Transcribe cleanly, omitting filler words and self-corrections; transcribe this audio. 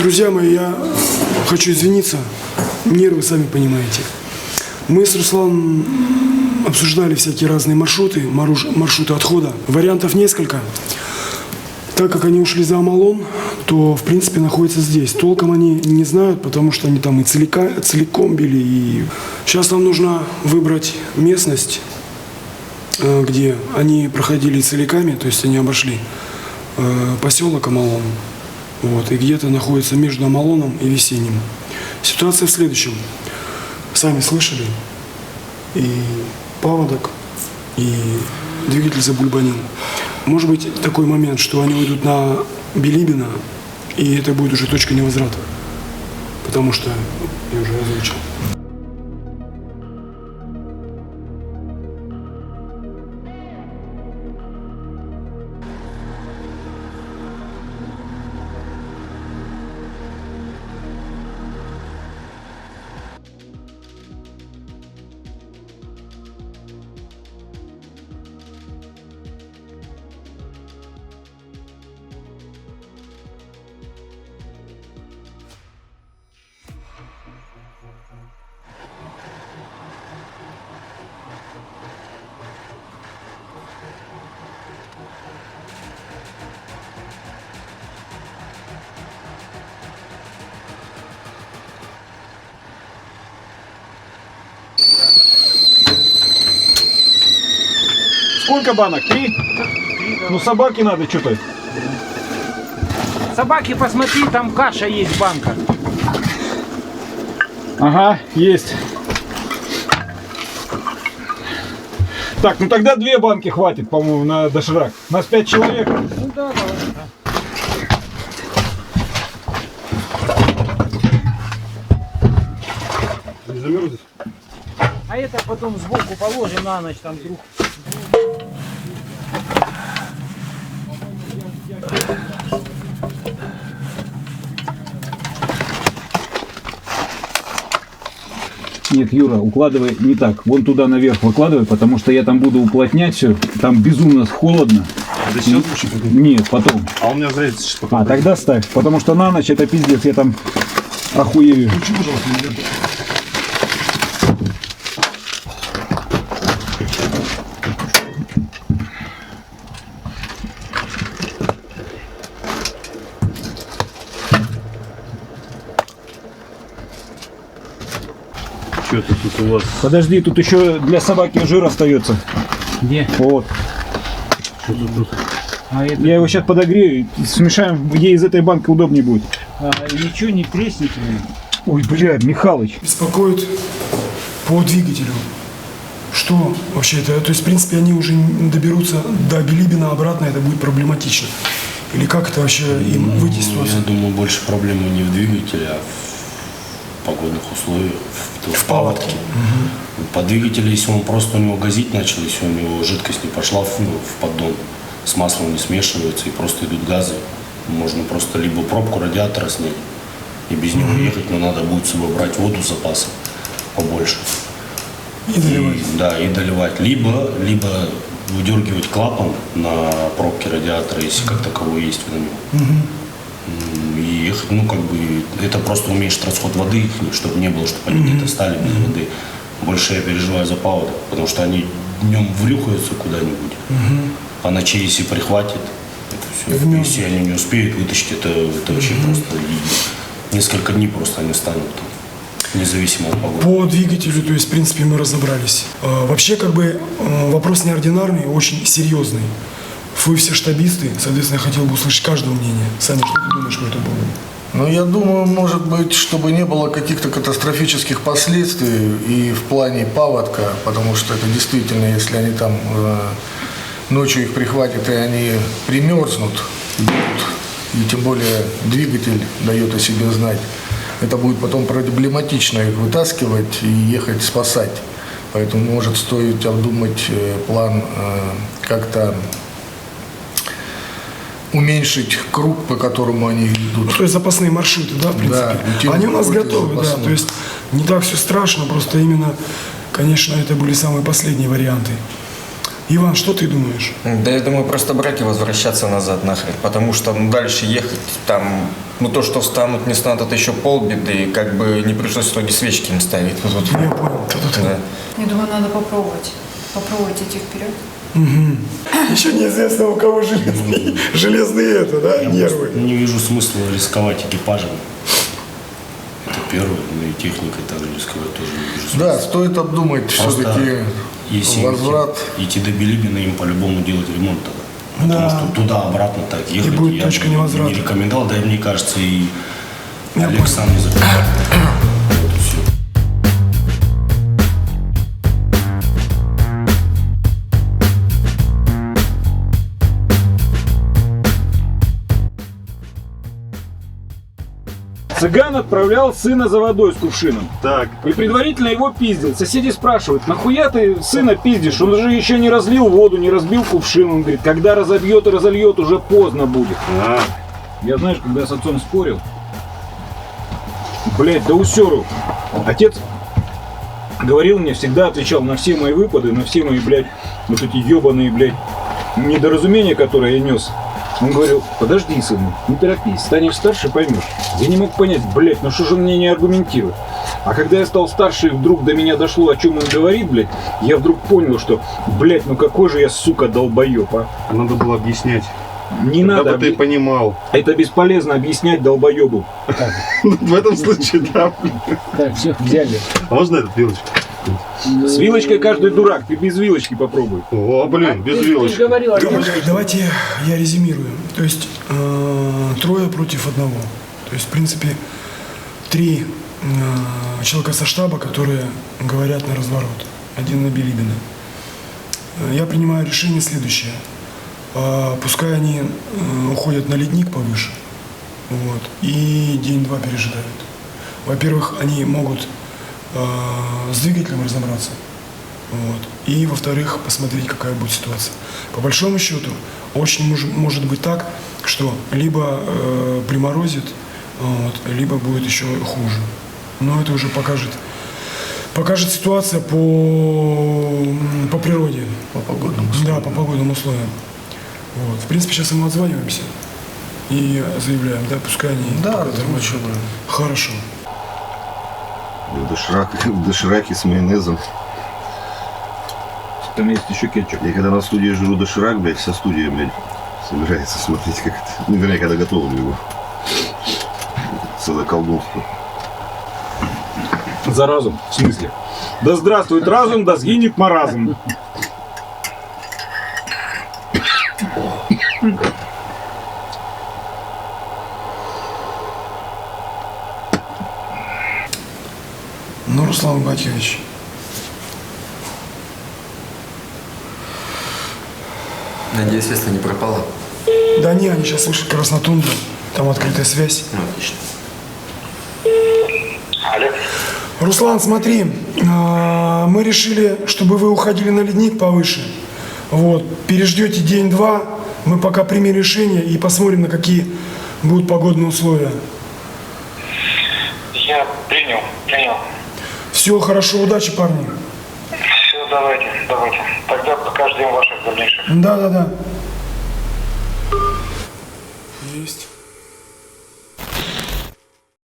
Друзья мои, я хочу извиниться. Нервы, сами понимаете. Мы с Русланом обсуждали всякие разные маршруты отхода. Вариантов несколько. Так как они ушли за Амалон, то, в принципе, находятся здесь. Толком они не знают, потому что они там и целиком били. И сейчас нам нужно выбрать местность, где они проходили целиками, то есть они обошли поселок Амалон. Вот, и где-то находится между Амалоном и Весенним. Ситуация в следующем. Сами слышали, и паводок, и двигатель забульбанил. Может быть такой момент, что они уйдут на Билибино, и это будет уже точка невозврата. Потому что я уже озвучил. Сколько банок? 3? Ну собаке надо что-то. Собаки, посмотри, там каша есть, банка. Ага, есть. Так, ну тогда 2 банки хватит, по-моему, на доширак. Нас 5 человек. Ну да, давай. Не замерзнет? А это потом сбоку положим на ночь, там вдруг. Нет, Юра, укладывай не так. Вон туда наверх выкладывай, потому что я там буду уплотнять все. Там безумно холодно. Да сейчас лучше? Нет, потом. А у меня заяц что-то. А, тогда ставь. Потому что на ночь это пиздец, я там охуею. Включи, пожалуйста, что-то тут у вас. Подожди, тут еще для собаки жир остается. Где? Вот. Что-то тут. А это... Я его сейчас подогрею, смешаем, ей из этой банки удобнее будет. ничего не треснет. Ой, бля, Михалыч. Беспокоит по двигателю. Что вообще это? То есть, в принципе, они уже не доберутся до Билибина обратно, это будет проблематично. Или как это вообще им выйти из ситуации? Я думаю, больше проблема не в двигателе, а в погодных условиях, В паводке. По двигателю, если он просто у него газить начал, если у него жидкость не пошла в поддон, с маслом не смешивается и просто идут газы, можно просто либо пробку радиатора снять и без него ехать, но надо будет с собой брать воду с запасом побольше. И доливать. Да, и доливать. Либо выдергивать клапан на пробке радиатора, если как таковой есть на нем. И ехать, ну как бы, это просто уменьшит расход воды их, чтобы не было, чтобы они где-то стали без воды. Больше я переживаю за паводок, потому что они днем врюхаются куда-нибудь, а ночей, если прихватит, это все. Если они не успеют вытащить, это вообще просто несколько дней просто они станут там, независимо от погоды. По двигателю, то есть, в принципе, мы разобрались. Вообще, как бы, вопрос неординарный, очень серьезный. Вы все штабисты, соответственно, я хотел бы услышать каждого мнения. Саня, что ты думаешь по этому поводу? Ну, я думаю, может быть, чтобы не было каких-то катастрофических последствий и в плане паводка, потому что это действительно, если они там ночью их прихватят и они примерзнут, и тем более двигатель дает о себе знать, это будет потом проблематично их вытаскивать и ехать спасать. Поэтому может стоить обдумать план как-то уменьшить круг, по которому они идут. Ну, то есть запасные маршруты, да, в принципе? Да, они у нас готовы, да. запасные. То есть не так все страшно, просто именно, конечно, это были самые последние варианты. Иван, что ты думаешь? Да я думаю, просто брать и возвращаться назад нахрен. Потому что дальше ехать там, то, что встанут, не станут, это еще полбеды. И как бы не пришлось в итоге свечки им ставить. Вот. Я понял. Да. Я думаю, надо попробовать. Попробовать идти вперед. Еще неизвестно, у кого железные это, да, Я нервы. просто не вижу смысла рисковать экипажем. Это первое, но и техникой также рисковать тоже не вижу смысла. Да, стоит обдумать все-таки Если возврат. идти до Билибина, им по-любому делать ремонт тогда. Да. Потому что туда-обратно так ехать будет я точка бы невозврата. не рекомендовал, да и мне кажется, и Я Олег сам не закрывает. Вот и всё. Цыган отправлял сына за водой с кувшином. Так, И предварительно его пиздил. Соседи спрашивают, нахуя ты сына пиздишь? Он же еще не разлил воду, не разбил кувшин. Он говорит, когда разобьет и разольет, уже поздно будет. Я, знаешь, когда я с отцом спорил, блядь, да усеру. Отец говорил мне, всегда отвечал на все мои выпады, на все мои, блядь, вот эти ебаные, блядь, недоразумения, которые я нес. Он говорил, подожди, сын, не торопись, станешь старше, поймешь. Я не мог понять, блядь, ну что же он мне не аргументирует? А когда я стал старше, и вдруг до меня дошло, о чем он говорит, блядь, я вдруг понял, что, блядь, ну какой же я, сука, долбоеб, а? надо было объяснять. Не надо, Чтобы ты понимал. это бесполезно объяснять долбоебу. В этом случае, да. Так, всех взяли. А можно этот вилочку? С вилочкой каждый дурак, ты без вилочки попробуй. О, блин, без Ты же вилочки. говорил, Давайте я резюмирую. То есть 3 против 1. То есть, в принципе, 3 человека со штаба, которые говорят на разворот. 1 на Билибина. Я принимаю решение следующее. Пускай они уходят на ледник повыше. Вот, и день-два пережидают. Во-первых, они могут с двигателем разобраться. Вот. И, во-вторых, посмотреть, какая будет ситуация. По большому счету, очень может быть так, что либо приморозит, вот, либо будет еще хуже. Но это уже покажет ситуация по природе. По погодным условиям. Да, по погодным условиям. Вот. В принципе, сейчас мы отзваниваемся и заявляем, да, пускай они... Да, пока лучше бы. Хорошо. Дошираки с майонезом. Там есть еще кетчуп. Я когда на студии жру доширак, блядь, вся студия, блядь, собирается смотреть, как это. Ну, вернее, когда готовлю его. Целое колдунство. За разум, в смысле? Да здравствует разум, да сгинет маразм. Ну, Руслан Батьевич, Надеюсь, если не пропало. да не, они сейчас слышат краснотундру, там открытая связь. Ну, отлично. Руслан, смотри, мы решили, чтобы вы уходили на ледник повыше. Вот, переждете день-два, мы пока примем решение и посмотрим, на какие будут погодные условия. Я принял. Все, хорошо, удачи, парни. Все, давайте. Тогда пока ждем ваших дальнейших. Да. Есть.